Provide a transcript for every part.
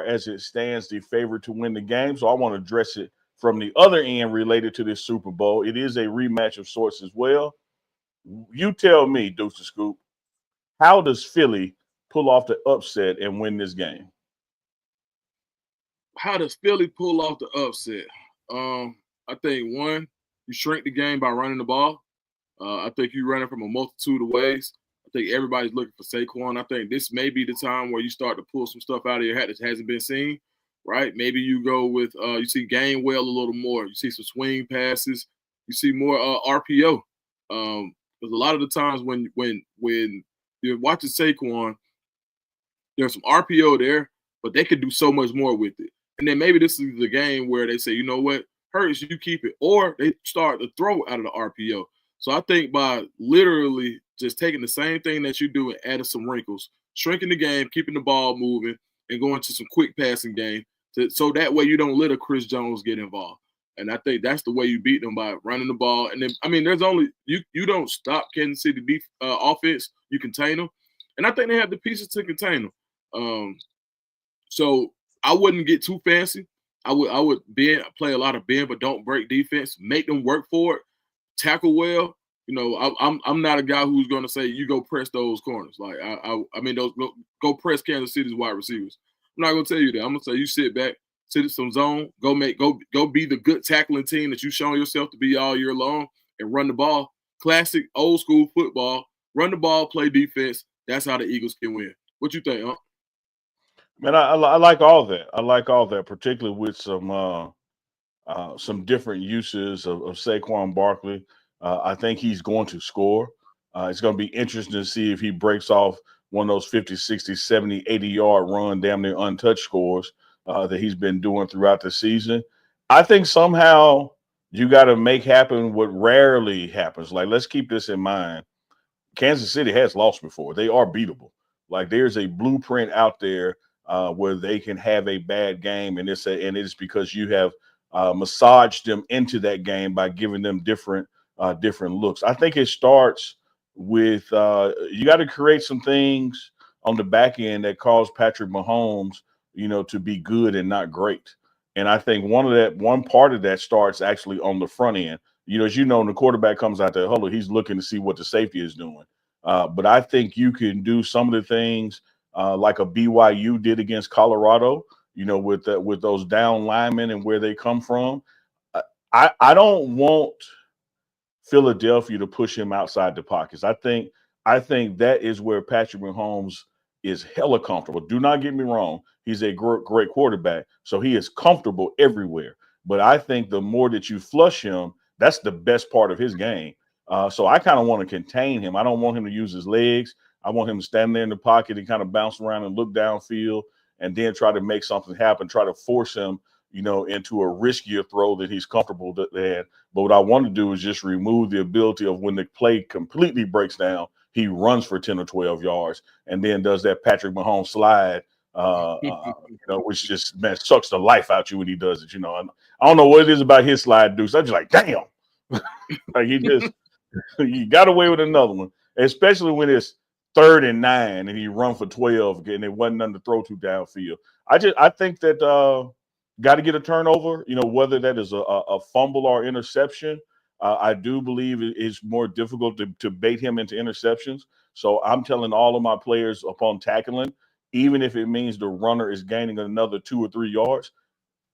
are, as it stands, the favorite to win the game. So I want to address it from the other end related to this Super Bowl. It is a rematch of sorts as well. You tell me, Deuce the Scoop, how does Philly pull off the upset and win this game? How does Philly pull off the upset? I think one, you shrink the game by running the ball. I think you run it from a multitude of ways. I think everybody's looking for Saquon. I think this may be the time where you start to pull some stuff out of your hat that hasn't been seen, right? Maybe you go with you see Gainwell a little more. You see some swing passes. You see more RPO. Because a lot of the times when you're watching Saquon, there's some RPO there, but they could do so much more with it. And then maybe this is the game where they say, you know what, Hurts, you keep it, or they start to throw out of the RPO. So I think by literally just taking the same thing that you do and adding some wrinkles, shrinking the game, keeping the ball moving, and going to some quick passing game, so that way you don't let a Chris Jones get involved. And I think that's the way you beat them, by running the ball. And then, I mean, there's only you don't stop Kansas City offense, you contain them, and I think they have the pieces to contain them. So I wouldn't get too fancy. I would play a lot of bend but don't break defense, make them work for it, tackle well. You know, I'm not a guy who's going to say you go press those corners. Like I mean those go press Kansas City's wide receivers. I'm not going to tell you that. I'm going to say you sit back, sit in some zone, go be the good tackling team that you've shown yourself to be all year long, and run the ball. Classic old school football. Run the ball, play defense. That's how the Eagles can win. What you think, huh? Man, I like all that. I like all that, particularly with some different uses of Saquon Barkley. I think he's going to score. It's going to be interesting to see if he breaks off one of those 50, 60, 70, 80-yard run, damn near untouched scores that he's been doing throughout the season. I think somehow you got to make happen what rarely happens. Like, let's keep this in mind. Kansas City has lost before. They are beatable. Like, there's a blueprint out there where they can have a bad game, and it's because you have massaged them into that game by giving them different looks. I think it starts with you got to create some things on the back end that cause Patrick Mahomes, to be good and not great. And I think one part of that starts actually on the front end. As you know, when the quarterback comes out there, he's looking to see what the safety is doing. But I think you can do some of the things like a BYU did against Colorado, with those down linemen and where they come from. I don't want Philadelphia to push him outside the pockets. I think that is where Patrick Mahomes is hella comfortable. Do not get me wrong; he's a great quarterback, so he is comfortable everywhere. But I think the more that you flush him, that's the best part of his game. So I kind of want to contain him. I don't want him to use his legs. I want him to stand there in the pocket and kind of bounce around and look downfield, and then try to make something happen. Try to force him, into a riskier throw that he's comfortable at. But what I want to do is just remove the ability of when the play completely breaks down, he runs for 10 or 12 yards and then does that Patrick Mahomes slide, which just, man, sucks the life out you when he does it. I don't know what it is about his slide, Deuce. I'm just like, damn. Like he got away with another one, especially when it's 3rd and 9 and he run for 12 and it wasn't nothing to throw to downfield. I think that got to get a turnover, whether that is a fumble or interception. I do believe it's more difficult to bait him into interceptions. So I'm telling all of my players upon tackling, even if it means the runner is gaining another 2 or 3 yards,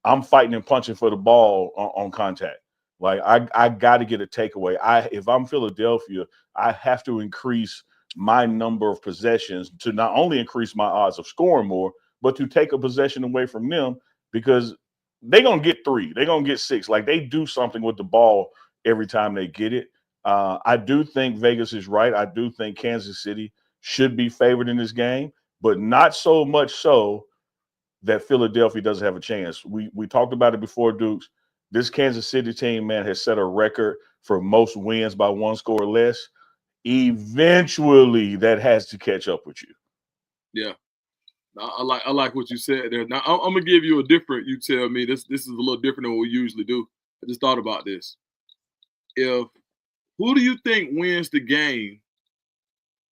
I'm fighting and punching for the ball on contact. Like I got to get a takeaway. If I'm Philadelphia, I have to increase my number of possessions to not only increase my odds of scoring more, but to take a possession away from them, because they're gonna get 3, they're gonna get 6. Like, they do something with the ball every time they get it. I do think Vegas is right. I do think Kansas City should be favored in this game, but not so much so that Philadelphia doesn't have a chance. We talked about it before, Dukes. This Kansas City team, man, has set a record for most wins by 1 score or less. Eventually, that has to catch up with you. Yeah. I like what you said there. Now I'm gonna give you a different. You tell me this. This is a little different than what we usually do. I just thought about this. If Who do you think wins the game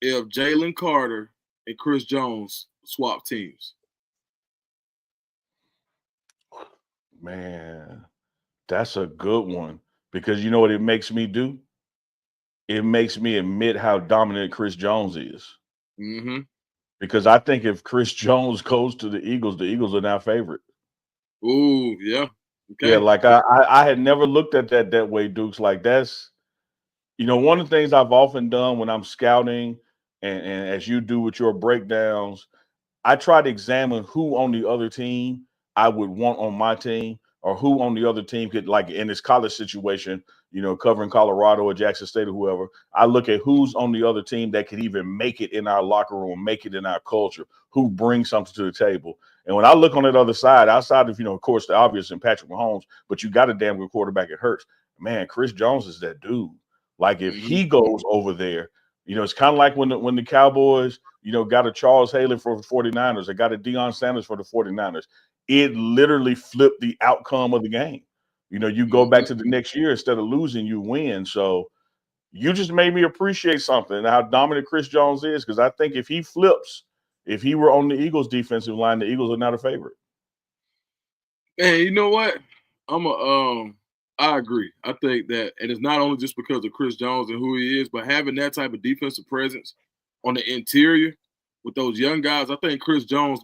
if Jalen Carter and Chris Jones swap teams? Man, that's a good one because you know what it makes me do? It makes me admit how dominant Chris Jones is. Mm-hmm. Because I think if Chris Jones goes to the Eagles are now favorite. Ooh, yeah. Yeah, Okay. like I had never looked at that way, Dukes. Like that's one of the things I've often done when I'm scouting and as you do with your breakdowns, I try to examine who on the other team I would want on my team or who on the other team could, like in this college situation, covering Colorado or Jackson State or whoever. I look at who's on the other team that could even make it in our locker room, make it in our culture, who brings something to the table. And when I look on that other side, outside of, of course, the obvious and Patrick Mahomes, but you got a damn good quarterback, it hurts. Man, Chris Jones is that dude. Like if Mm-hmm. he goes over there, it's kind of like when the Cowboys, got a Charles Haley for the 49ers. They got a Deion Sanders for the 49ers. It literally flipped the outcome of the game. You go back Mm-hmm. to the next year, instead of losing, you win. So you just made me appreciate something, how dominant Chris Jones is, because I think if he flips, if he were on the Eagles defensive line, the Eagles are not a favorite. And you know what? I agree. I think that, and it's not only just because of Chris Jones and who he is, but having that type of defensive presence on the interior with those young guys, I think Chris Jones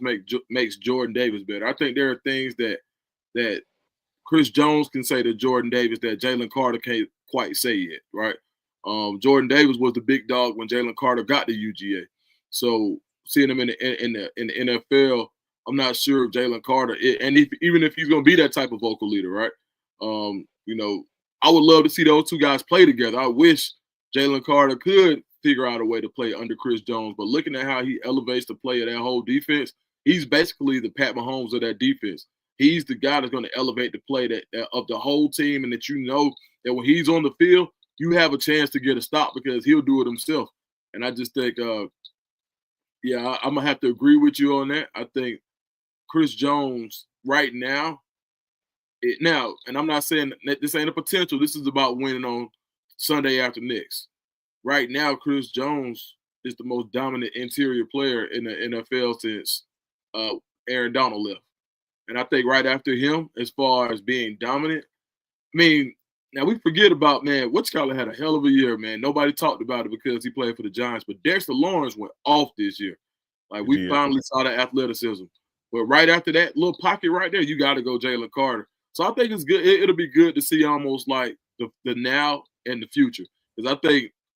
makes Jordan Davis better. I think there are things that Chris Jones can say to Jordan Davis that Jalen Carter can't quite say yet, right? Jordan Davis was the big dog when Jalen Carter got to UGA. So seeing him in the NFL, I'm not sure if Jalen Carter, even if he's going to be that type of vocal leader, right? I would love to see those two guys play together. I wish Jalen Carter could figure out a way to play under Chris Jones, but looking at how he elevates the play of that whole defense, he's basically the Pat Mahomes of that defense. He's the guy that's going to elevate the play that of the whole team, and that that when he's on the field, you have a chance to get a stop because he'll do it himself. And I just think, I'm gonna have to agree with you on that. I think Chris Jones right now, and I'm not saying that this ain't a potential. This is about winning on Sunday after next. Right now, Chris Jones is the most dominant interior player in the NFL since Aaron Donald left. And I think right after him, as far as being dominant, I mean, now we forget about, man, Whitschuyler had a hell of a year, man. Nobody talked about it because he played for the Giants, but Dexter Lawrence went off this year. Like, He we did. finally saw the athleticism. But right after that little pocket right there, you got to go Jalen Carter. So I think it's good. It'll be good to see almost like the now and the future. Because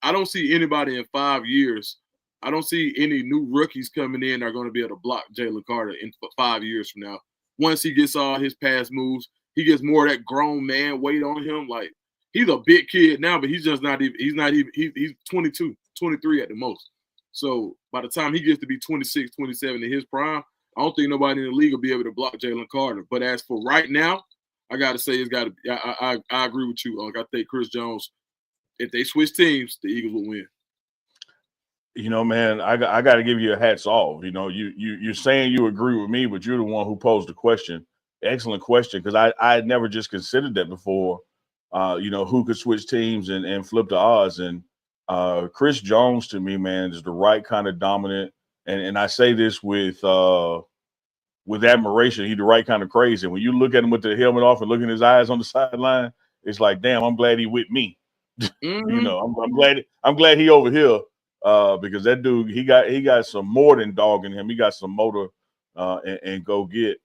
I don't see anybody in 5 years. I don't see any new rookies coming in that are going to be able to block Jalen Carter in 5 years from now. Once he gets all his pass moves, he gets more of that grown man weight on him. Like, he's a big kid now, but he's just not even, he's 22, 23 at the most. So by the time he gets to be 26, 27 in his prime, I don't think nobody in the league will be able to block Jalen Carter. But as for right now, I got to say it's got to be, I agree with you. I think Chris Jones, if they switch teams, the Eagles will win. Man, I got to give you a hats off. You're saying you agree with me, but you're the one who posed the question. Excellent question, because I had never just considered that before. Who could switch teams and flip the odds. And Chris Jones, to me, man, is the right kind of dominant. And I say this with admiration. He's the right kind of crazy. When you look at him with the helmet off and look in his eyes on the sideline, it's like, damn, I'm glad he with me. Mm-hmm. I'm glad he over here because that dude he got some more than dog in him. He got some motor and go get.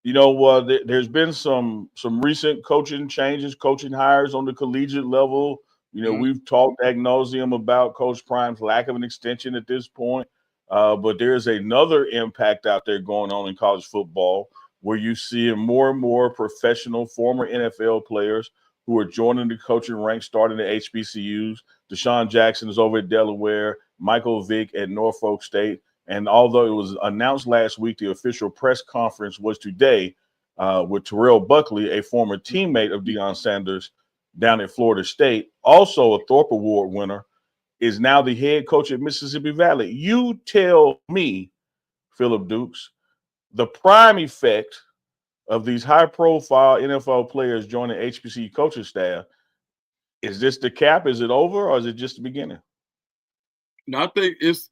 There's been some recent coaching changes, coaching hires on the collegiate level. Mm-hmm. We've talked ad nauseum about Coach Prime's lack of an extension at this point, but there's another impact out there going on in college football where you see more and more professional former NFL players who are joining the coaching ranks, starting at HBCUs. Deshaun Jackson is over at Delaware, Michael Vick at Norfolk State. And although it was announced last week, the official press conference was today with Terrell Buckley, a former teammate of Deion Sanders down at Florida State, also a Thorpe Award winner, is now the head coach at Mississippi Valley. You tell me, Phillip Dukes, the prime effect of these high-profile NFL players joining HBCU coaching staff, is this the cap? Is it over, or is it just the beginning? No, I think it's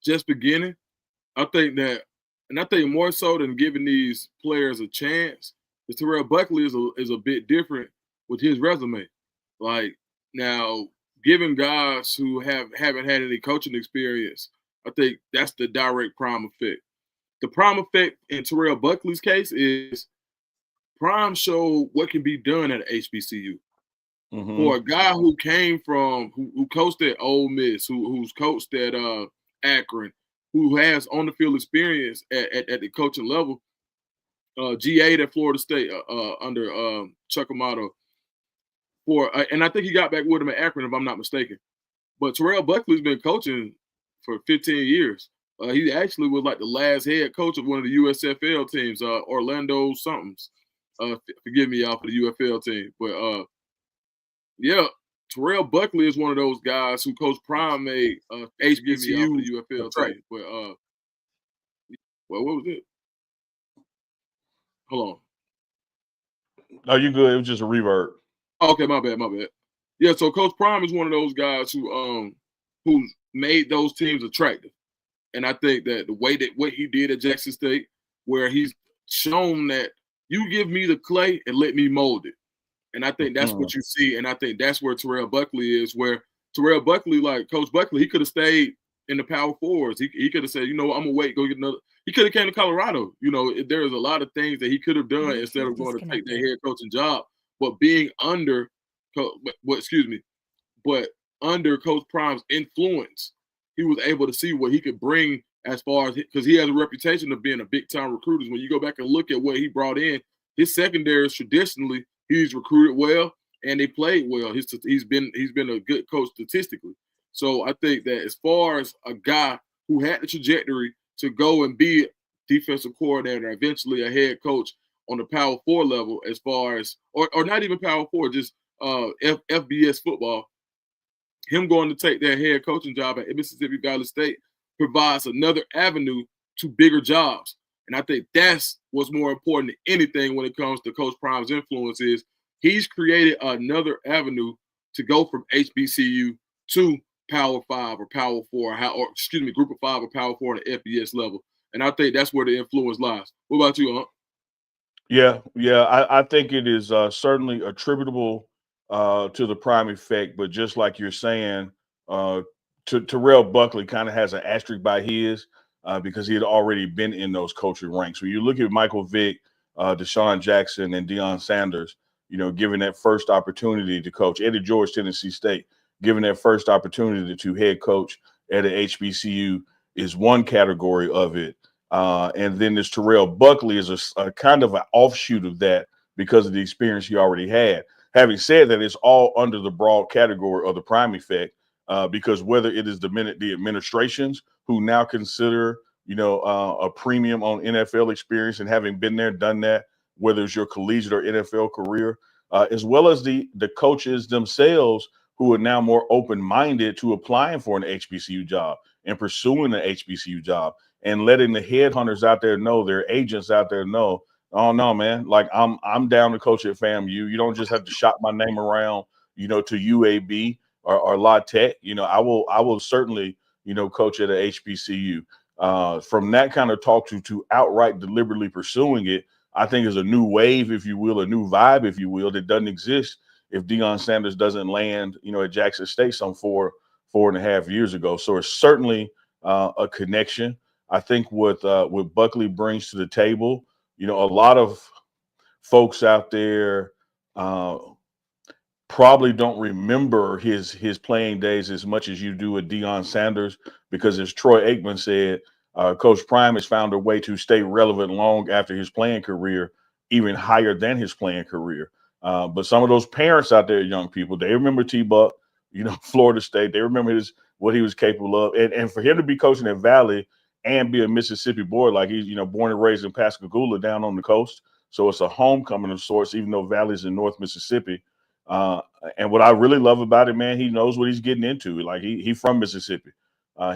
just beginning. I think that And I think more so than giving these players a chance, is Terrell Buckley is a bit different with his resume. Like now, giving guys who haven't had any coaching experience, I think that's the direct prime effect. The prime effect in Terrell Buckley's case is Prime showed what can be done at HBCU. For a guy who came from who coached at Ole Miss, who's coached at Akron, who has on the field experience at the coaching level, GA at Florida State under Chuck Amato. And I think he got back with him at Akron, if I'm not mistaken. But Terrell Buckley's been coaching for 15 years. He actually was like the last head coach of one of the USFL teams, Orlando somethings. Forgive me, y'all, for the UFL team. But yeah, Terrell Buckley is one of those guys who Coach Prime made HBCU UFL team. But well, what was it? Hold on. Oh, you good? It was just a reverb. Okay, my bad. Yeah, so Coach Prime is one of those guys who made those teams attractive. And I think that the way that what he did at Jackson State, where he's shown that you give me the clay and let me mold it. And I think that's what you see. And I think that's where Terrell Buckley is, where Terrell Buckley, like Coach Buckley, he could have stayed in the power forwards. He could have said, you know, I'm going to wait, go get another. He could have came to Colorado. You know, there's a lot of things that he could have done instead of going to take that head coaching job. But being under, but under Coach Prime's influence, he was able to see what he could bring as far as, because he has a reputation of being a big-time recruiter. When you go back and look at what he brought in, his secondaries traditionally, he's recruited well and they played well. He's been a good coach statistically. So I think that as far as a guy who had the trajectory to go and be a defensive coordinator, eventually a head coach on the Power 4 level, as far as or not even Power 4, just FBS football, him going to take that head coaching job at Mississippi Valley State provides another avenue to bigger jobs. And I think that's what's more important than anything when it comes to Coach Prime's influence is he's created another avenue to go from HBCU to Power 5 or Power 4, Group of 5 or Power 4 on the FBS level. And I think that's where the influence lies. What about you, Hunt? Yeah. I think it is certainly attributable to the Prime effect, but just like you're saying, Terrell Buckley kind of has an asterisk by his because he had already been in those coaching ranks. When you look at Michael Vick, Deshaun Jackson, and Deion Sanders, you know, given that first opportunity to coach, Eddie George, Tennessee State, given that first opportunity to head coach at an HBCU is one category of it. And then this Terrell Buckley is a kind of an offshoot of that because of the experience he already had. Having said that, it's all under the broad category of the Prime effect because whether it is the administrations who now consider, you know, a premium on NFL experience and having been there, done that, whether it's your collegiate or NFL career, as well as the coaches themselves who are now more open-minded to applying for an HBCU job and pursuing an HBCU job and letting the headhunters out there know, their agents out there know, oh no, man, like I'm down to coach at FAMU. You don't just have to shop my name around, you know, to UAB or La Tech. You know, I will certainly, you know, coach at a HBCU. From that kind of talk to outright deliberately pursuing it, I think is a new wave, if you will, a new vibe, if you will, that doesn't exist if Deion Sanders doesn't land, you know, at Jackson State some 4.5 years ago. So it's certainly a connection. I think what Buckley brings to the table, you know, a lot of folks out there probably don't remember his playing days as much as you do with Deion Sanders, because as Troy Aikman said, Coach Prime has found a way to stay relevant long after his playing career, even higher than his playing career. But some of those parents out there, young people, they remember T-Buck, you know, Florida State. They remember what he was capable of. And for him to be coaching at Valley and be a Mississippi boy, like he's, you know, born and raised in Pascagoula down on the coast. So it's a homecoming of sorts, even though Valley's in North Mississippi. And what I really love about it, man, he knows what he's getting into. Like he from Mississippi.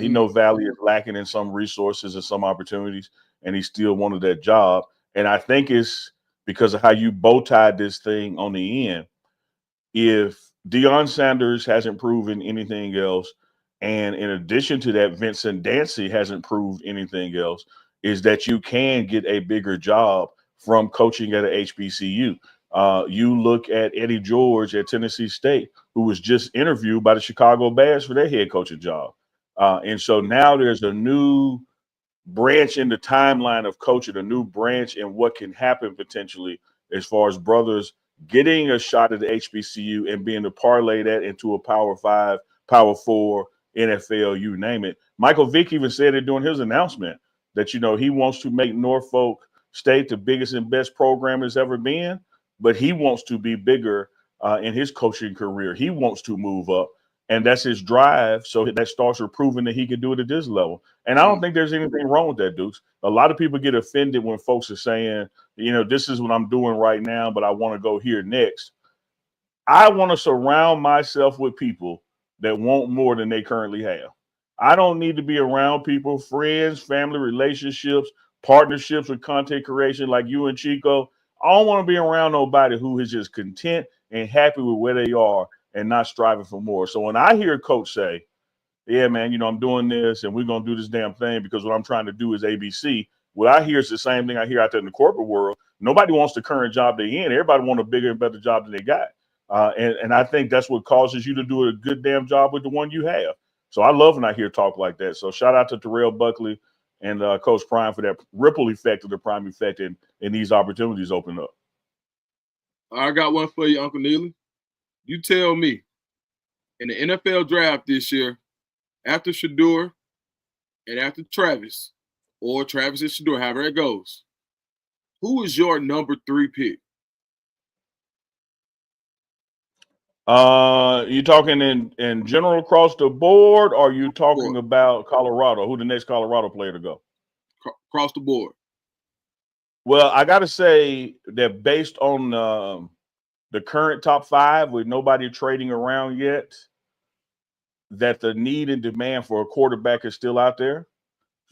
He knows Valley is lacking in some resources and some opportunities, and he still wanted that job. And I think it's because of how you bow tied this thing on the end. If Deion Sanders hasn't proven anything else, and in addition to that, Vincent Dancy hasn't proved anything else, is that you can get a bigger job from coaching at a HBCU. You look at Eddie George at Tennessee State, who was just interviewed by the Chicago Bears for their head coaching job. And so now there's a new branch in the timeline of coaching, a new branch in what can happen potentially as far as brothers getting a shot at the HBCU and being able to parlay that into a Power 5, Power 4, NFL, you name it. Michael Vick even said it during his announcement that, he wants to make Norfolk State the biggest and best program it's ever been, but he wants to be bigger in his coaching career. He wants to move up, and that's his drive. So that starts with proving that he can do it at this level. And I don't think there's anything wrong with that, Dukes. A lot of people get offended when folks are saying, this is what I'm doing right now, but I want to go here next. I want to surround myself with people that want more than they currently have. I don't need to be around people, friends, family, relationships, partnerships with content creation like you and Chico. I don't want to be around nobody who is just content and happy with where they are and not striving for more. So when I hear Coach say, yeah, man, I'm doing this and we're going to do this damn thing because what I'm trying to do is ABC. What I hear is the same thing I hear out there in the corporate world. Nobody wants the current job they're in. Everybody wants a bigger and better job than they got. And I think that's what causes you to do a good damn job with the one you have. So I love when I hear talk like that. So shout out to Terrell Buckley and Coach Prime for that ripple effect of the prime effect and these opportunities open up. I got one for you, Uncle Neely. You tell me, in the NFL draft this year, after Shedeur and after Travis, or Travis and Shedeur, however it goes, who is your number 3 pick? You talking in general across the board, or are you talking about Colorado? Who the next Colorado player to go? Across the board. Well, I got to say that based on the current top 5 with nobody trading around yet, that the need and demand for a quarterback is still out there.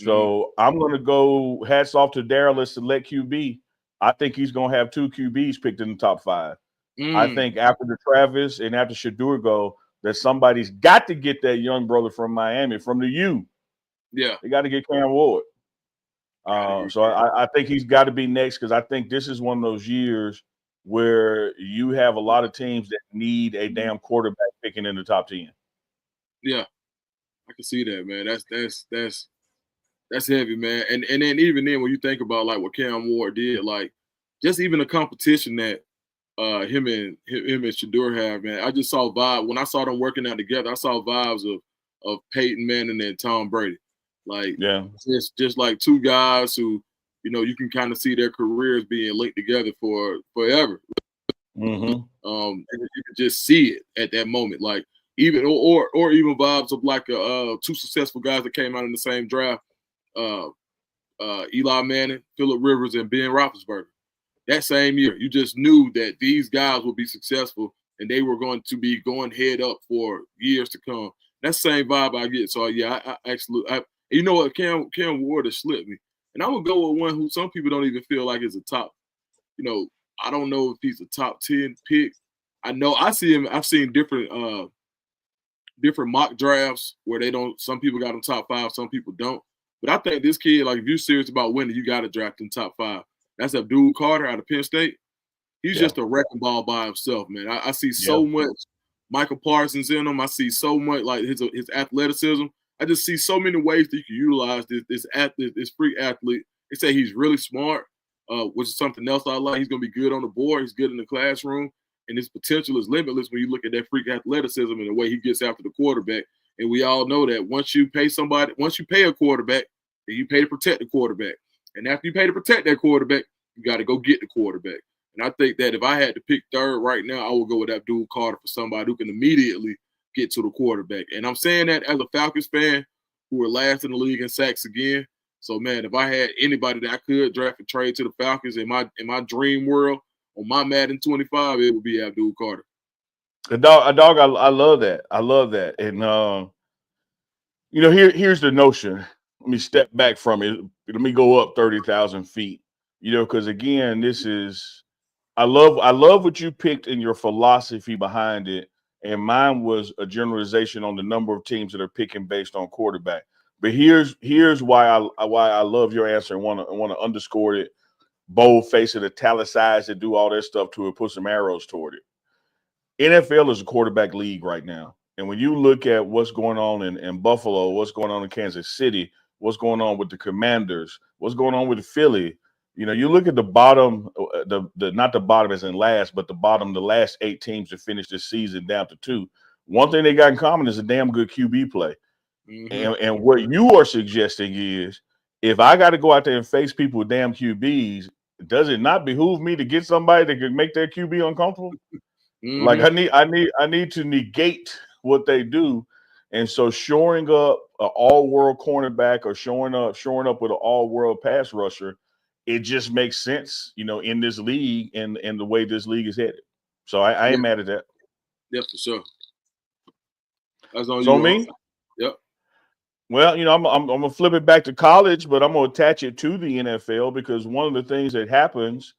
So I'm going to go hats off to Darryl as select QB. I think he's going to have 2 QBs picked in the top 5. I think after the Travis and after Shedeur go, that somebody's got to get that young brother from Miami, from the U. Yeah. They got to get Cam Ward. So I think he's got to be next because I think this is one of those years where you have a lot of teams that need a damn quarterback picking in the top 10. Yeah, I can see that, man. That's heavy, man. And then even then, when you think about like what Cam Ward did, like just even the competition that him and Shedeur have, man. I just saw vibe when I saw them working out together. I saw vibes of Peyton Manning and Tom Brady, like just like 2 guys who you can kind of see their careers being linked together for forever. Mm-hmm. And you can just see it at that moment, like even or even vibes of like 2 successful guys that came out in the same draft, Eli Manning, Phillip Rivers, and Ben Roethlisberger. That same year, you just knew that these guys would be successful and they were going to be going head up for years to come. That's the same vibe I get. So yeah, I absolutely. You know what, Cam Ward has slipped me, and I would go with one who some people don't even feel like is a top. I don't know if he's a top 10 pick. I know I see him. I've seen different mock drafts where they don't. Some people got him top 5, some people don't. But I think this kid, like if you're serious about winning, you got to draft in top 5. That's Abdul Carter out of Penn State. He's just a wrecking ball by himself, man. I see so much Michael Parsons in him. I see so much like his athleticism. I just see so many ways that you can utilize this freak athlete. They say he's really smart, which is something else I like. He's going to be good on the board. He's good in the classroom. And his potential is limitless when you look at that freak athleticism and the way he gets after the quarterback. And we all know that once you pay a quarterback, then you pay to protect the quarterback. And after you pay to protect that quarterback, you got to go get the quarterback. And I think that if I had to pick third right now, I would go with Abdul Carter for somebody who can immediately get to the quarterback. And I'm saying that as a Falcons fan who were last in the league in sacks again. So, man, if I had anybody that I could draft and trade to the Falcons in my dream world on my Madden 25, it would be Abdul Carter. A dog. I love that. I love that. And here's the notion. Let me step back from it. Let me go up 30,000 feet. Because again, I love what you picked in your philosophy behind it. And mine was a generalization on the number of teams that are picking based on quarterback. But here's why I love your answer and want to underscore it, bold face it, italicize it, do all that stuff to it, put some arrows toward it. NFL is a quarterback league right now. And when you look at what's going on in Buffalo, what's going on in Kansas City, what's going on with the Commanders, what's going on with Philly, you look at the bottom, the not the bottom as in last, but the bottom, the last 8 teams to finish this season down to 2. One thing they got in common is a damn good QB play. Mm-hmm. And what you are suggesting is, if I got to go out there and face people with damn QBs, does it not behoove me to get somebody that can make their QB uncomfortable? Mm-hmm. Like I need to negate what they do, and so shoring up an all-world cornerback or showing up with an all-world pass rusher, it just makes sense, in this league and the way this league is headed. So I ain't mad at that. Yeah, for sure. That's on So you. me? Yep. Well, I'm gonna flip it back to college, but I'm gonna attach it to the NFL because one of the things that happens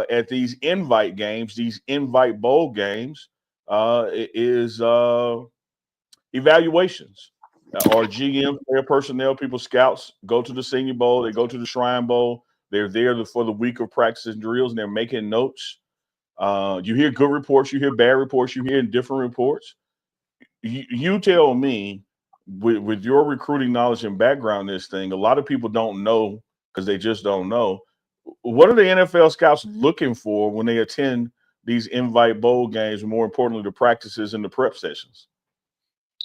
at these invite games, these invite bowl games, is evaluations. Our GM, player personnel, people, scouts go to the Senior Bowl, they go to the Shrine Bowl. They're there for the week of practices and drills, and they're making notes. You hear good reports, you hear bad reports, you hear different reports. You tell me, with your recruiting knowledge and background in this thing, a lot of people don't know because they just don't know. What are the NFL scouts looking for when they attend these invite bowl games, and more importantly, the practices and the prep sessions?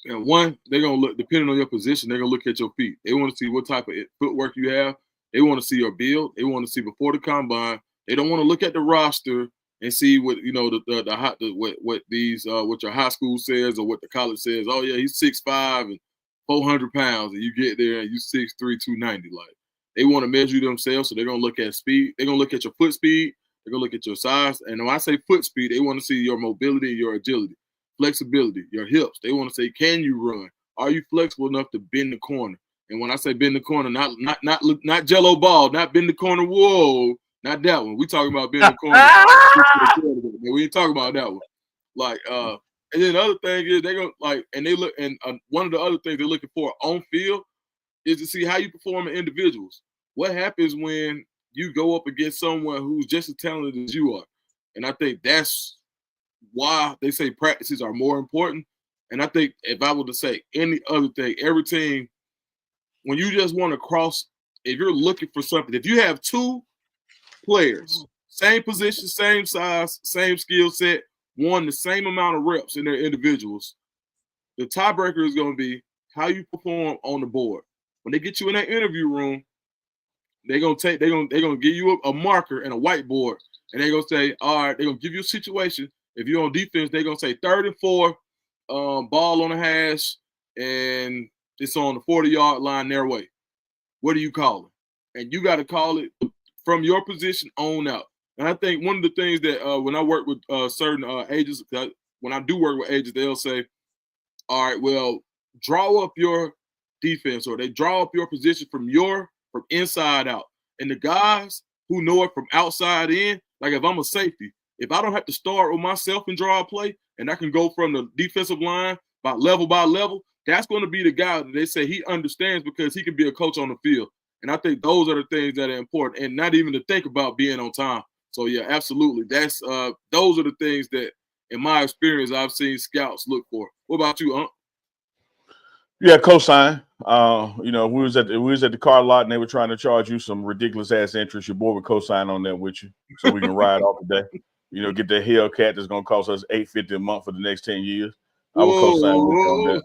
And one, they're gonna look, depending on your position, they're gonna look at your feet. They want to see what type of footwork you have. They want to see your build. They want to see before the combine. They don't want to look at the roster and see what what your high school says or what the college says. Oh yeah, he's 6'5" and 400 pounds, and you get there and you 6'3", 290. Like, they want to measure themselves, so they're gonna look at speed. They're gonna look at your foot speed. They're gonna look at your size. And when I say foot speed, they want to see your mobility and your agility, flexibility, your hips. They want to say, can you run? Are you flexible enough to bend the corner? And when I say bend the corner, not Jello ball, not bend the corner. Whoa, not that one. We talking about bend the corner. We ain't talking about that one. Like, and then the other thing is they go like, and they look, and one of the other things they're looking for on field is to see how you perform in individuals. What happens when you go up against someone who's just as talented as you are? And I think that's why they say practices are more important. And I think if I were to say any other thing, every team, when you just want to cross, if you're looking for something, if you have 2 players, same position, same size, same skill set, won the same amount of reps in their individuals, the tiebreaker is going to be how you perform on the board. When they get you in that interview room, they're gonna give you a marker and a whiteboard, and they're gonna say, all right, they're gonna give you a situation. If you're on defense, they're gonna say 3rd and 4, ball on the hash, and it's on the 40-yard line their way. What do you call it? And you got to call it from your position on out. And I think one of the things that when I work with certain agents, when I do work with agents, they'll say, all right, well, draw up your defense, or they draw up your position from inside out. And the guys who know it from outside in, like if I'm a safety, if I don't have to start with myself and draw a play, and I can go from the defensive line by level, that's going to be the guy that they say he understands because he can be a coach on the field. And I think those are the things that are important, and not even to think about being on time. So yeah, absolutely. That's those are the things that, in my experience, I've seen scouts look for. What about you, Unc? Yeah, Cosign. We was at the car lot and they were trying to charge you some ridiculous ass interest. Your boy would Cosign on that with you, so we can ride off today. Get the Hellcat that's gonna cost us $850 a month for the next 10 years. I would co-sign with you on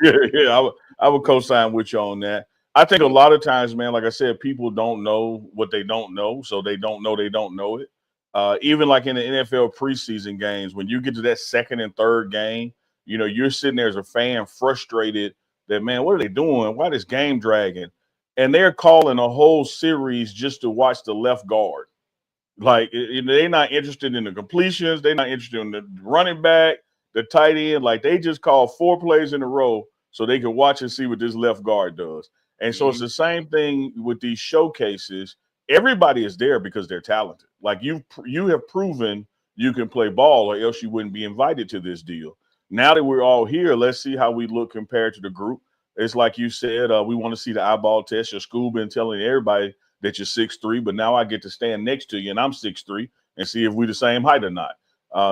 that. Yeah, I would co-sign with you on that. I think a lot of times, man, like I said, people don't know what they don't know, so they don't know it. Even like in the NFL preseason games, when you get to that second and third game, you're sitting there as a fan frustrated that, man, what are they doing? Why this game dragging? And they're calling a whole series just to watch the left guard. Like, they're not interested in the completions. They're not interested in the running back, the tight end. Like, they just call 4 plays in a row so they can watch and see what this left guard does. And so it's the same thing with these showcases. Everybody is there because they're talented. Like, you have proven you can play ball, or else you wouldn't be invited to this deal. Now that we're all here, let's see how we look compared to the group. It's like you said, we want to see the eyeball test. Your school been telling everybody that you're 6'3", but now I get to stand next to you and I'm 6'3" and see if we're the same height or not.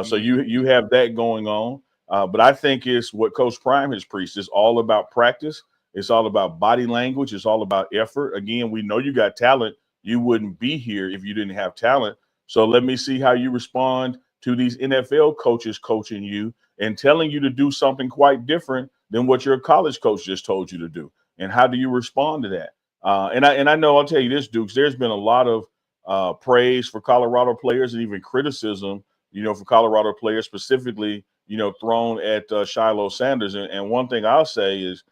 So you have that going on. But I think it's what Coach Prime has preached. It's all about practice. It's all about body language. It's all about effort. Again, we know you got talent. You wouldn't be here if you didn't have talent. So let me see how you respond to these NFL coaches coaching you and telling you to do something quite different than what your college coach just told you to do. And how do you respond to that? And I know, I'll tell you this, Dukes, there's been a lot of praise for Colorado players and even criticism, for Colorado players specifically, thrown at Shiloh Sanders. And one thing I'll say is,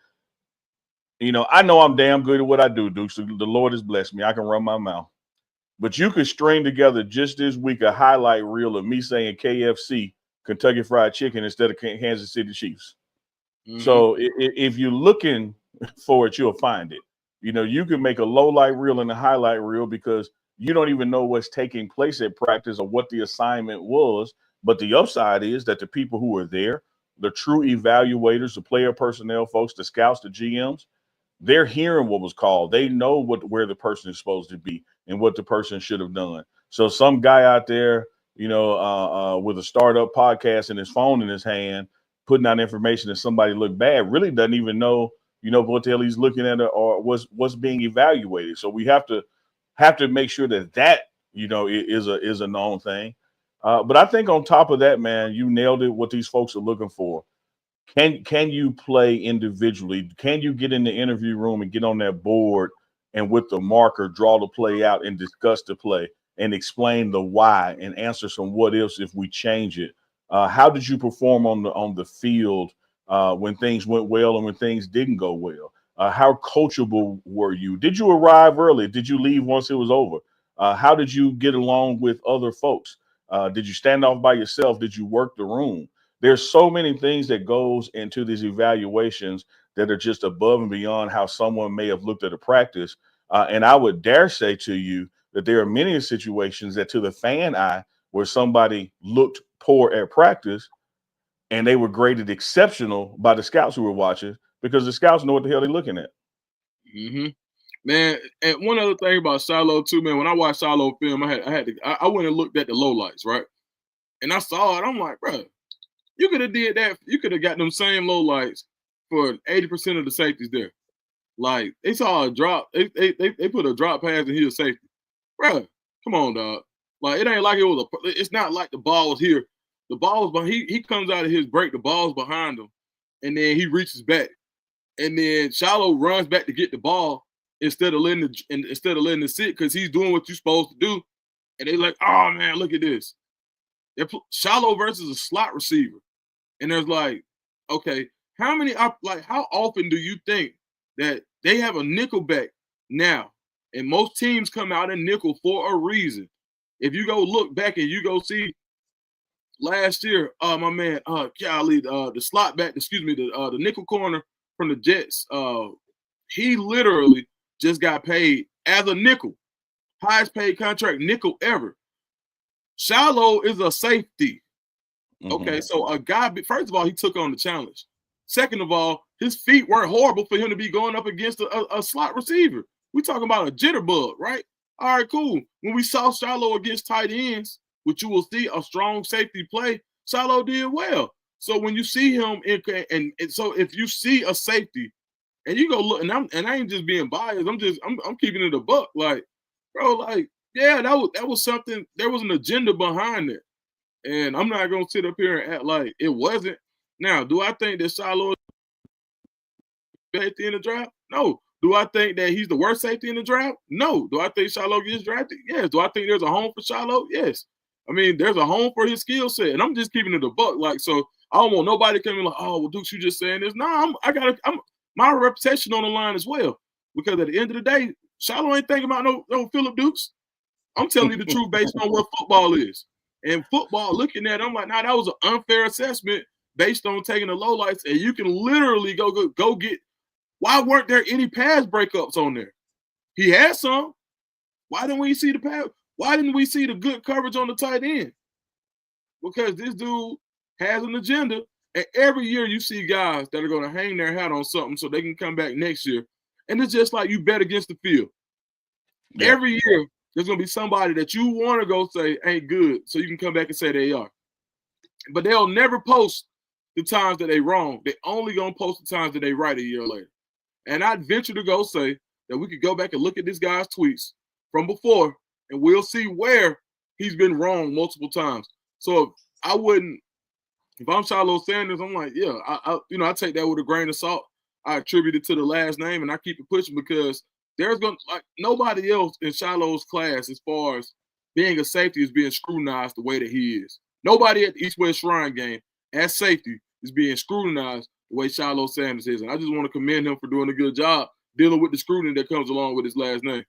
I know I'm damn good at what I do, Dukes. The Lord has blessed me. I can run my mouth. But you could string together just this week a highlight reel of me saying KFC, Kentucky Fried Chicken, instead of Kansas City Chiefs. So if you're looking for it, you'll find it. You can make a low light reel and a highlight reel because you don't even know what's taking place at practice or what the assignment was. But the upside is that the people who are there, the true evaluators, the player personnel folks, the scouts, the GMs, they're hearing what was called. They know where the person is supposed to be and what the person should have done. So some guy out there, with a startup podcast and his phone in his hand, putting out information that somebody looked bad, really doesn't even know, what the hell he's looking at or what's being evaluated. So we have to make sure that is a known thing. But I think on top of that, man, you nailed it. What these folks are looking for. Can you play individually? Can you get in the interview room and get on that board and with the marker draw the play out and discuss the play and explain the why and answer some what ifs if we change it? How did you perform on the field when things went well and when things didn't go well? How coachable were you? Did you arrive early? Did you leave once it was over? How did you get along with other folks? Did you stand off by yourself? Did you work the room? There's so many things that goes into these evaluations that are just above and beyond how someone may have looked at a practice. And I would dare say to you that there are many situations that to the fan eye where somebody looked poor at practice and they were graded exceptional by the scouts who were watching because the scouts know what the hell they're looking at. Man, and one other thing about Shiloh too, man, when I watched Shiloh film, I went and looked at the lowlights, right? And I saw it. I'm like, bro, you could have did that. You could have got them same lowlights for 80% of the safeties there. Like they saw a drop. They put a drop pass and he was safety. Bro, come on, dog. Like it ain't like it was it's not like the ball was here. The ball was behind. He comes out of his break. The ball's behind him, and then he reaches back, and then Shiloh runs back to get the ball instead of letting it sit because he's doing what you're supposed to do. And they like, oh man, look at this. Shiloh versus a slot receiver. And there's like, okay, how often do you think that they have a nickel back now? And most teams come out in nickel for a reason. If you go look back and you go see last year, my man, the slot back, the nickel corner from the Jets, he literally just got paid as a nickel, highest paid contract nickel ever. Shiloh is a safety. Okay, so a guy, first of all, he took on the challenge. Second of all, his feet weren't horrible for him to be going up against a slot receiver. We're talking about a jitterbug, right? All right, cool. When we saw Shiloh against tight ends, which you will see a strong safety play, Shiloh did well. So when you see him, and so if you see a safety, and you go look, and I ain't just being biased. I'm keeping it a buck. Like, bro, like, yeah, that was something. There was an agenda behind it. And I'm not gonna sit up here and act like it wasn't. Now, do I think that Shiloh is safety in the draft? No. Do I think that he's the worst safety in the draft? No. Do I think Shiloh gets drafted? Yes. Do I think there's a home for Shiloh? Yes. I mean, there's a home for his skill set, and I'm just keeping it a buck. Like, so I don't want nobody coming like, oh, well, Dukes, you just saying this. No, I'm my reputation on the line as well. Because at the end of the day, Shiloh ain't thinking about no Phillip Dukes. I'm telling you the truth based on what football is. And football, looking at it, I'm like, nah, that was an unfair assessment based on taking the lowlights. And you can literally go get. Why weren't there any pass breakups on there? He had some. Why didn't we see the pass? Why didn't we see the good coverage on the tight end? Because this dude has an agenda, And every year you see guys that are going to hang their hat on something so they can come back next year. And it's just like you bet against the field. Yeah. Every year there's going to be somebody that you want to go say ain't good so you can come back and say they are. But they'll never post the times that they wrong. They only going to post the times that they right a year later. And I'd venture to go say that we could go back and look at this guy's tweets from before, and we'll see where he's been wrong multiple times. So if I'm Shiloh Sanders, I'm like, yeah, I take that with a grain of salt. I attribute it to the last name, and I keep it pushing because there's going to nobody else in Shiloh's class as far as being a safety is being scrutinized the way that he is. Nobody at the East-West Shrine game as safety is being scrutinized the way Shiloh Sanders is. And I just want to commend him for doing a good job dealing with the scrutiny that comes along with his last name.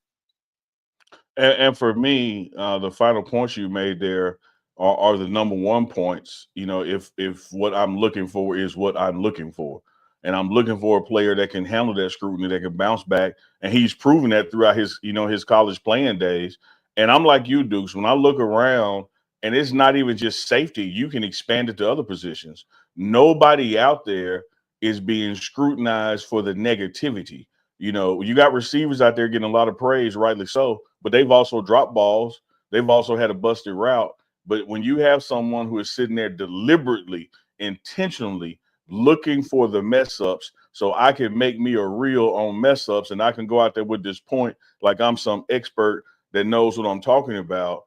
And for me, the final points you made there are the number one points. If what I'm looking for is what I'm looking for, and I'm looking for a player that can handle that scrutiny, that can bounce back, and he's proven that throughout his college playing days. And I'm like you, Dukes. When I look around, and it's not even just safety, you can expand it to other positions. Nobody out there is being scrutinized for the negativity. You got receivers out there getting a lot of praise, rightly so, but they've also dropped balls. They've also had a busted route. But when you have someone who is sitting there deliberately, intentionally looking for the mess ups so I can make me a reel on mess ups and I can go out there with this point like I'm some expert that knows what I'm talking about,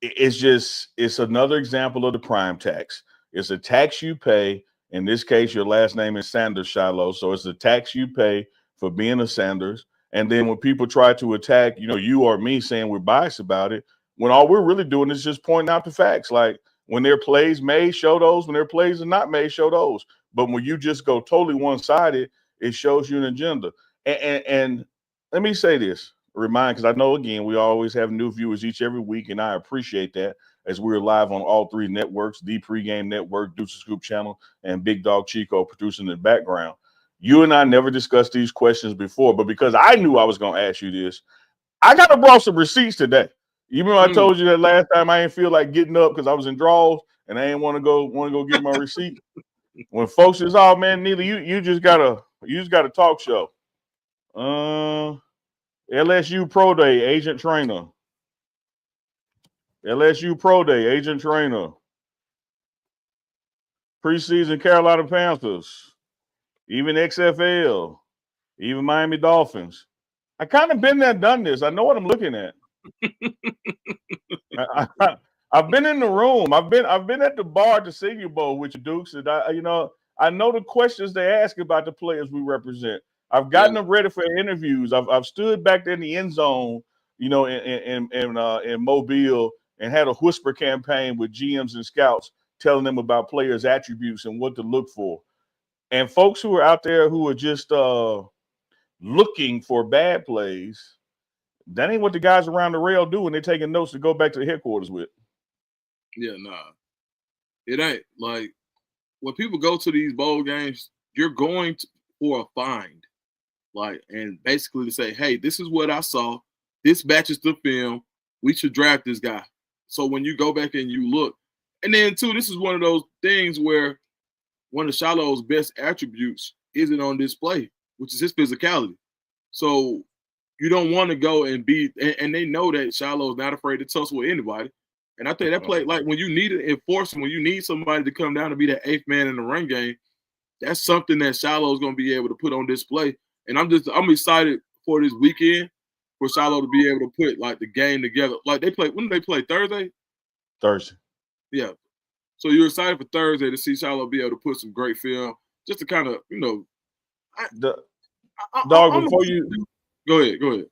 it's another example of the prime tax. It's a tax you pay. In this case, your last name is Sanders, Shiloh. So it's a tax you pay for being a Sanders. And then when people try to attack, you or me saying we're biased about it, when all we're really doing is just pointing out the facts. Like when there are plays made, show those. When there are plays are not made, show those. But when you just go totally one-sided, it shows you an agenda. And let me say this. Because I know, again, we always have new viewers every week, and I appreciate that as we're live on all three networks, the Pregame Network, Deuce Scoop Channel, and Big Dog Chico producing in the background. You and I never discussed these questions before, but because I knew I was going to ask you this, I got to brought some receipts today. You remember I told you that last time I didn't feel like getting up because I was in draws and I didn't want to go get my receipt. When folks is, oh man, Neely, you just got a talk show. LSU Pro Day, agent trainer. LSU Pro Day, agent trainer. Preseason Carolina Panthers. Even XFL. Even Miami Dolphins. I kind of been there, done this. I know what I'm looking at. I've been in the room. I've been at the bar at the Senior Bowl with you, Dukes, and I know the questions they ask about the players we represent. I've gotten them ready for interviews. I've stood back there in the end zone, in Mobile, and had a whisper campaign with GMs and scouts, telling them about players' attributes and what to look for. And folks who are out there who are just looking for bad plays, that ain't what the guys around the rail do when they're taking notes to go back to the headquarters with. Yeah, nah. It ain't. Like, when people go to these bowl games, you're going for a find. Like, and basically to say, hey, this is what I saw. This matches the film. We should draft this guy. So when you go back and you look, and then too, this is one of those things where one of Shiloh's best attributes isn't on display, which is his physicality. So you don't want to go and and they know that Shiloh's not afraid to tussle with anybody. And I think that play, like when you need an enforcer, when you need somebody to come down and be that eighth man in the run game, that's something that Shiloh's going to be able to put on display. And I'm excited for this weekend for Shiloh to be able to put like the game together. Like when do they play? Thursday? Thursday. Yeah. So you're excited for Thursday to see Shiloh be able to put some great film, just to kind of, go ahead.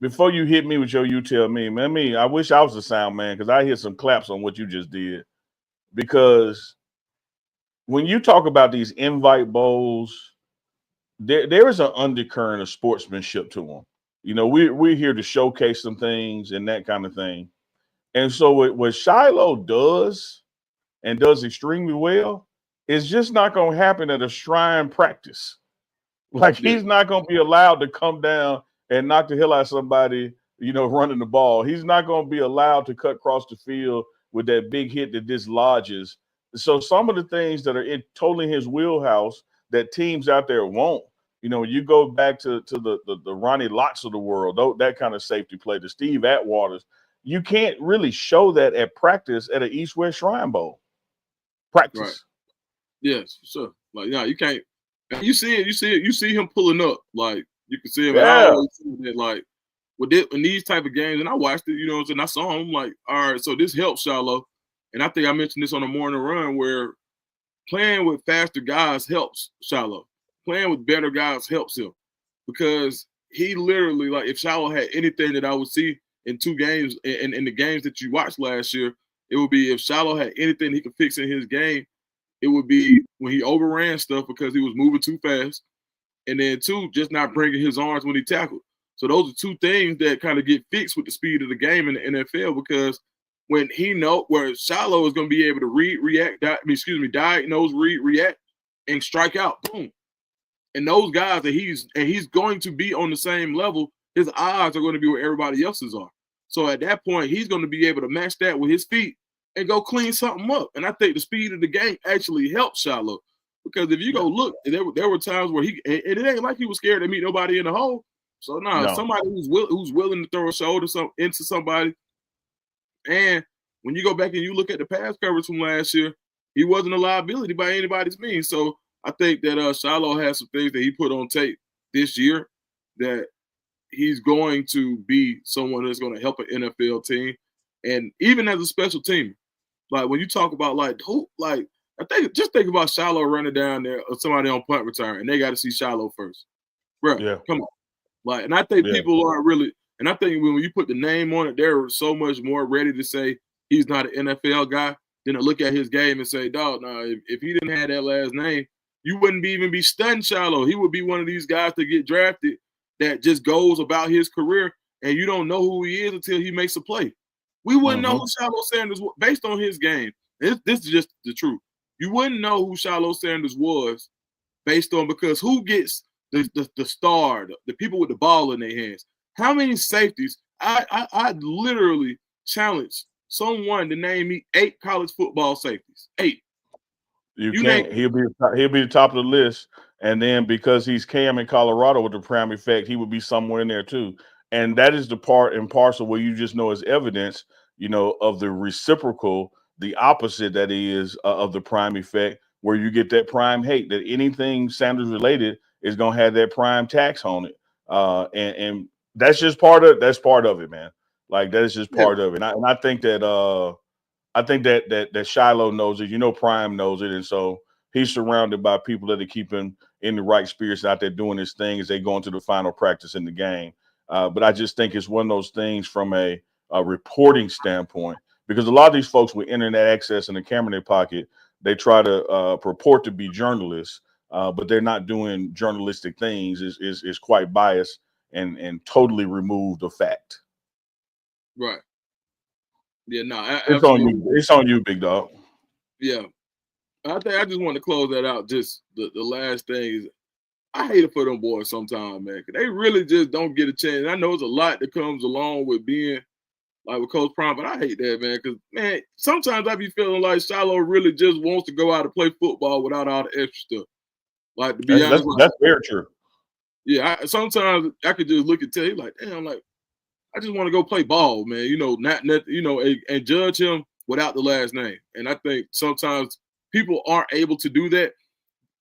Before you hit me with your "you tell me," man, I wish I was a sound man because I hear some claps on what you just did. Because when you talk about these invite bowls, there is an undercurrent of sportsmanship to them. We're here to showcase some things and that kind of thing. And so what Shiloh does and does extremely well is just not going to happen at a shrine practice. Like he's not going to be allowed to come down and knock the hell out of somebody, running the ball. He's not going to be allowed to cut across the field with that big hit that dislodges So some of the things that are totally in his wheelhouse that teams out there won't. You go back to the Ronnie Lotts of the world, that kind of safety play, the Steve Atwaters. You can't really show that at practice at an East West Shrine Bowl Right. practice. Yes, for sure. Like, yeah, you can't. And you see it. You see him pulling up. Like, you can see him. And I Yeah. always see that, like, in these type of games, and I watched it, what I'm saying? I saw him, like, all right, so this helps Shiloh. And I think I mentioned this on the morning run where playing with faster guys helps Shiloh. Playing with better guys helps him because he literally, like, if Shiloh had anything that I would see in 2 games, in the games that you watched last year, it would be if Shiloh had anything he could fix in his game, it would be when he overran stuff because he was moving too fast. And then 2, just not bringing his arms when he tackled. So those are 2 things that kind of get fixed with the speed of the game in the NFL because when he know where Shiloh is going to be able to diagnose, read, react, and strike out, boom. And those guys that he's going to be on the same level, his eyes are going to be where everybody else's are. So at that point, he's going to be able to match that with his feet and go clean something up. And I think the speed of the game actually helps Shiloh. Because if you go look, there were times where it ain't like he was scared to meet nobody in the hole. So no. Somebody who's willing to throw a shoulder into somebody. And when you go back and you look at the pass coverage from last year, he wasn't a liability by anybody's means. So I think that Shiloh has some things that he put on tape this year that he's going to be someone that's going to help an NFL team. And even as a special teamer, like when you talk about just think about Shiloh running down there or somebody on punt return, and they got to see Shiloh first, bro. Yeah. Come on, like, and I think people aren't really, and I think when you put the name on it, they're so much more ready to say he's not an NFL guy than to look at his game and say, dog, nah, if he didn't have that last name, you wouldn't even be studying Shiloh. He would be one of these guys to get drafted that just goes about his career, and you don't know who he is until he makes a play. We wouldn't know who Shiloh Sanders was based on his game. This is just the truth. You wouldn't know who Shiloh Sanders was based on because who gets the star, the people with the ball in their hands. How many safeties? I literally challenge someone to name me 8 college football safeties. 8. You can't. He'll be the top of the list, and then because he's Cam in Colorado with the prime effect, he would be somewhere in there too. And that is the part and parcel where you just know as evidence, of the reciprocal, the opposite that is of the prime effect, where you get that prime hate that anything Sanders related is gonna have that prime tax on it, and that's just part of it, man. Like that is just part of it. And I think that. I think that Shiloh knows it. Prime knows it, and so he's surrounded by people that are keeping in the right spirits out there doing his thing as they go into the final practice in the game. But I just think it's one of those things from a reporting standpoint because a lot of these folks with internet access and a camera in their pocket, they try to purport to be journalists, but they're not doing journalistic things. Is quite biased and totally removed the fact. Right. Yeah, no, it's on you. It's on you, big dog. Yeah, I think I just want to close that out. Just the last thing is, I hate it for them boys sometimes, man, because they really just don't get a chance. I know it's a lot that comes along with being like with Coach Prime, but I hate that, man, because man, sometimes I be feeling like Shiloh really just wants to go out and play football without all the extra stuff. Like to be honest, that's very true. Yeah, sometimes I could just look and tell you like, damn, like. I just want to go play ball, man. And judge him without the last name. And I think sometimes people aren't able to do that.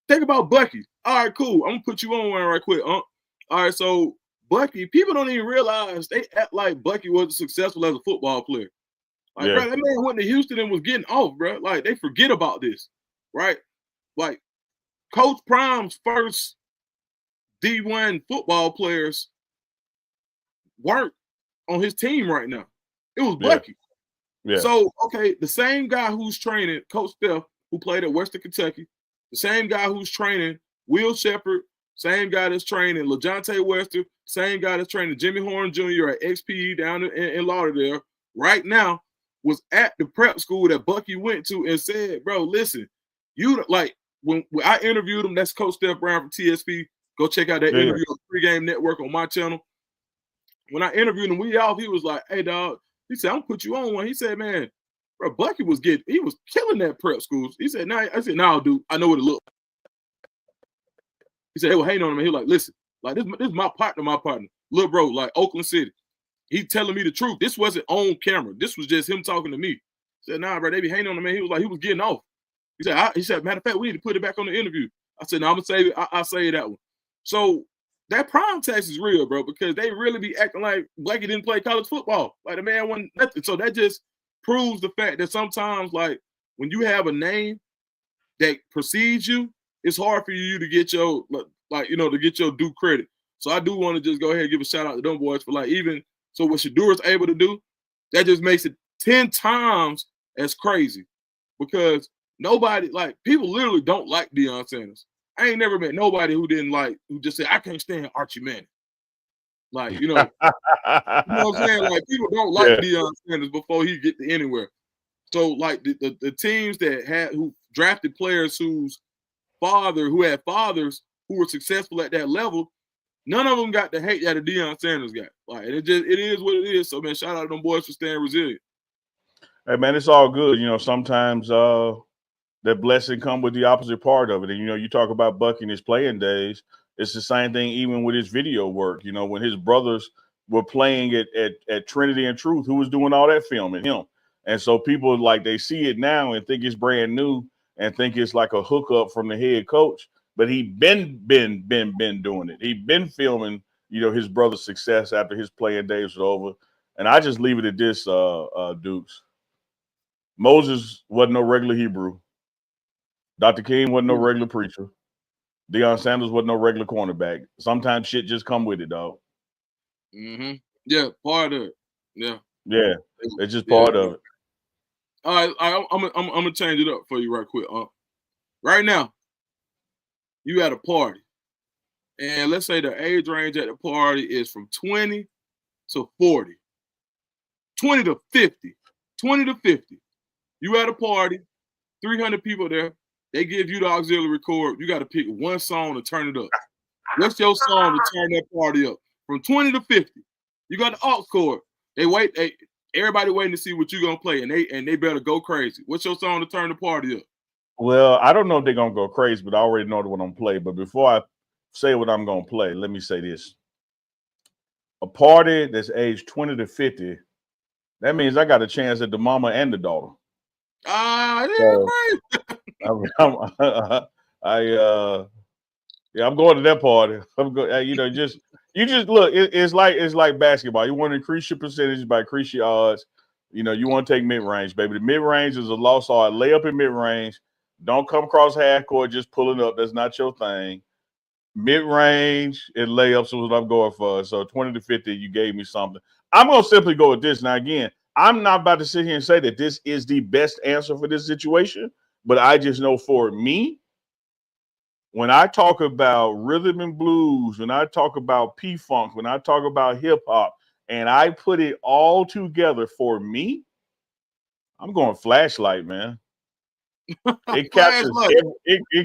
Think about Bucky. All right, cool. I'm gonna put you on one right quick. All right, so Bucky, people don't even realize they act like Bucky wasn't successful as a football player. Like, bro, that man went to Houston and was getting off, bro. Like, they forget about this, right? Like, Coach Prime's first D1 football players weren't on his team right now. It was Bucky. Yeah. So, okay, the same guy who's training Coach Steph, who played at Western Kentucky, the same guy who's training Will Shepherd, same guy that's training LaJohntay Wester, same guy that's training Jimmy Horn Jr. at XPE down in Lauderdale, right now was at the prep school that Bucky went to and said, bro, listen, you like when I interviewed him, that's Coach Steph Brown from TSP. Go check out that interview on Pregame Network on my channel. When I interviewed him, he was like, hey, dog, he said, I'm going to put you on one. He said, man, Bro, Bucky was killing that prep schools. He said, "Nah," I said, "Nah, dude, I know what it looked." He said, "Hey, well, hang on a minute." He was like, "Listen, like this is my partner, little bro, like Oakland City. He telling me the truth. This wasn't on camera. This was just him talking to me." He said, "Nah, bro, they be hanging on the man." He was like, he was getting off. He said, "Matter of fact, we need to put it back on the interview." I said, "No, I'm gonna save it. I'll say that one." So that prime tax is real, bro, because they really be acting like Blakey didn't play college football. Like the man wasn't nothing. So that just proves the fact that sometimes, like, when you have a name that precedes you, it's hard for you to get your to get your due credit. So I do want to just go ahead and give a shout out to them boys for like even so what Shadur's able to do, that just makes it 10 times as crazy because nobody like people literally don't like Deion Sanders. I ain't never met nobody who just said I can't stand Archie Manning. Like, you know what I'm saying? Like people don't like Deion Sanders before he get to anywhere. So like the teams that who drafted players who had fathers who were successful at that level, none of them got the hate that a Deion Sanders got. Like it is what it is. So man, shout out to them boys for staying resilient. Hey man, it's all good. You know, sometimes that blessing come with the opposite part of it. And you know, you talk about Bucky in his playing days. It's the same thing even with his video work. You know, when his brothers were playing at Trinity and Truth, who was doing all that filming? Him. And so people like they see it now and think it's brand new and think it's like a hookup from the head coach. But he been doing it. He been filming, you know, his brother's success after his playing days was over. And I just leave it at this, Dukes. Moses wasn't no regular Hebrew. Dr. King wasn't no regular preacher. Deion Sanders wasn't no regular cornerback. Sometimes shit just come with it, dog. Mm-hmm. Yeah, part of it. Yeah. Yeah, it's just part of it. All right, I'm gonna change it up for you right quick. Right now, you at a party, and let's say the age range at the party is from 20 to 40, 20 to 50, 20 to 50. You at a party, 300 people there. They give you the auxiliary cord. You got to pick one song to turn it up. What's your song to turn that party up? From 20 to 50. You got the aux cord. Everybody waiting to see what you're gonna play, and they better go crazy. What's your song to turn the party up? Well, I don't know if they're gonna go crazy, but I already know what I'm gonna play. But before I say what I'm gonna play, let me say this. A party that's aged 20 to 50, that means I got a chance at the mama and the daughter. Yeah, I'm going to that party. I'm going. You just look. It's like basketball. You want to increase your percentage by increase your odds. You know, you want to take mid range, baby. The mid range is a lost art. Lay up in mid range. Don't come across half court just pulling up. That's not your thing. Mid range and layups is what I'm going for. So 20 to 50, you gave me something. I'm gonna simply go with this. Now again, I'm not about to sit here and say that this is the best answer for this situation, but I just know for me, when I talk about rhythm and blues, when I talk about P-Funk, when I talk about hip hop, and I put it all together for me, I'm going Flashlight, man. It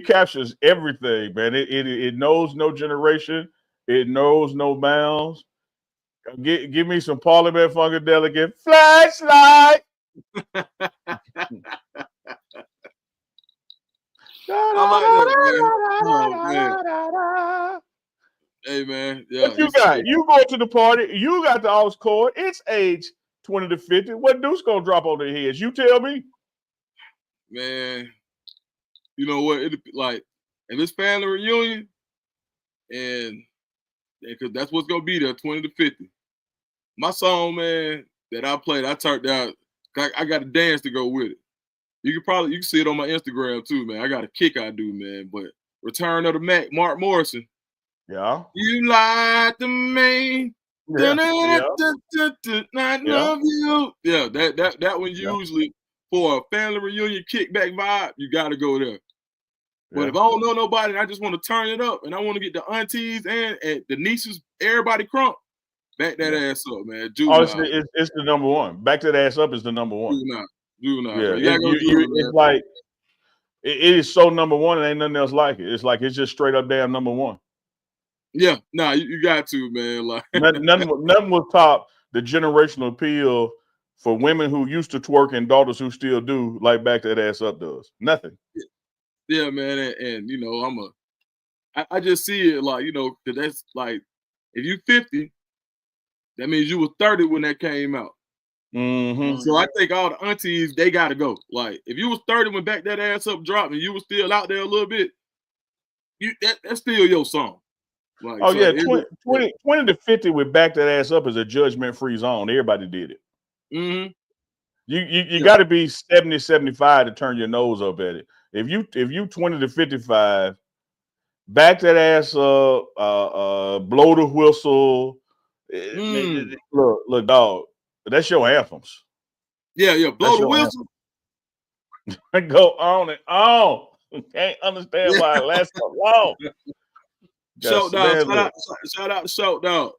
captures everything, man. It knows no generation. It knows no bounds. Give me some Parliament Funkadelic Flashlight. I like that, man. Hey, man. Yeah, what you got? You go to the party. You got the aux cord. It's age 20 to 50. What dude's going to drop on their heads? You tell me. Man, you know what? If it's family reunion, and because that's what's going to be there, 20 to 50. My song, man, that I played, I turned down. I got a dance to go with it. You can see it on my Instagram too, man. I got a kick I do, man. But Return of the Mac, Mark Morrison. Yeah. You lied to me. Yeah. I love you. Yeah, that one usually for a family reunion kickback vibe, you gotta go there. But if I don't know nobody and I just want to turn it up and I want to get the aunties and the nieces, everybody crunk, back that ass up, man. It's the number one. Back that ass up is the number one. Juvenile. Yeah, it's like it is so number one, and ain't nothing else like it. It's like it's just straight up damn number one. Yeah, you got to, man. Like nothing will top the generational appeal for women who used to twerk and daughters who still do, like Back That Ass Up does? Nothing. Yeah, man, and you know, I just see it like, you know, because that's like, if you 50, that means you were 30 when that came out. Mm-hmm. So I think all the aunties, they gotta go. Like, if you was 30 when Back That Ass Up dropped and you was still out there a little bit, that's still your song. Like, Oh, so yeah, 20 to 50 with Back That Ass Up is a judgment-free zone. Everybody did it. Mm-hmm. You got to be 70, 75 to turn your nose up at it. If you 20 to 55, Back That Ass Up, blow the whistle. Look, dog, that's your anthems. Yeah, blow the whistle. Go on and on. Can't understand why it lasts so long. Shout out to Shout Dog.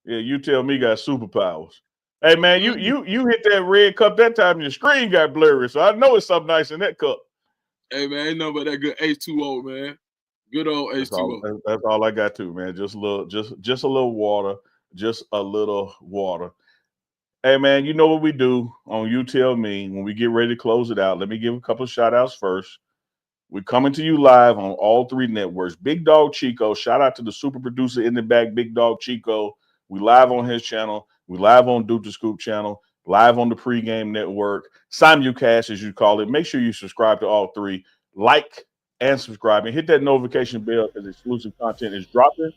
Yeah, you tell me got superpowers. Hey man, you hit that red cup that time and your screen got blurry, so I know it's something nice in that cup. Hey man, ain't nothing but that good H2O, man. Good old H2O. That's all I got too, man. Just a little water. Just a little water. Hey man, you know what we do on You Tell Me when we get ready to close it out. Let me give a couple of shout outs first. We're coming to you live on all 3 networks. Big Dog Chico, shout out to the super producer in the back, Big Dog Chico. We live on his channel. We live on Duke the Scoop channel, live on the pregame network, simulcast as you call it. Make sure you subscribe to all 3. Like and subscribe and hit that notification bell because exclusive content is dropping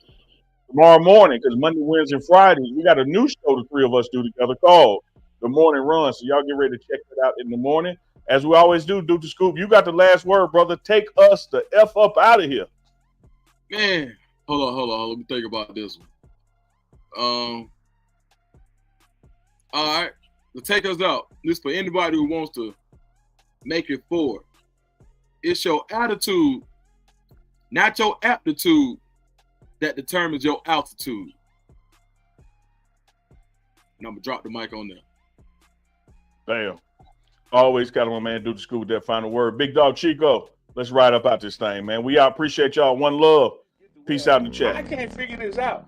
tomorrow morning, because Monday, Wednesday, and Fridays, we got a new show the 3 of us do together called The Morning Run. So y'all get ready to check it out in the morning. As we always do, Duke the Scoop, you got the last word, brother. Take us the F up out of here. Man, hold on. Let me think about this one. All right, to take us out, this for anybody who wants to make it forward. It's your attitude, not your aptitude, that determines your altitude. And I'm gonna drop the mic on there. Bam. Always got my man Duke the Scoop with that final word. Big Dog Chico, let's ride up out this thing, man. We out. Appreciate y'all. One love. Peace out in the chat. I can't figure this out.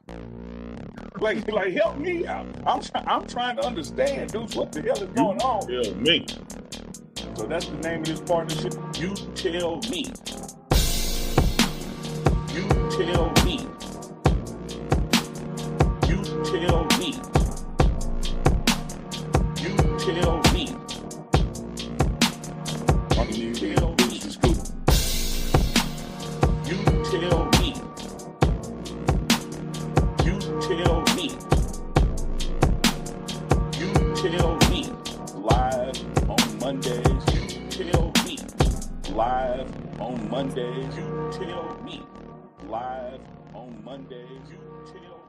Like help me out. I'm trying to understand, dude. What the hell is going on? Tell me. So that's the name of this partnership. You tell me. You tell me. You tell me. You tell me. You tell me. You tell me. You tell me. You tell me. Live on Mondays. You tell me. Live on Mondays. You tell me. Live on Mondays. You tell me.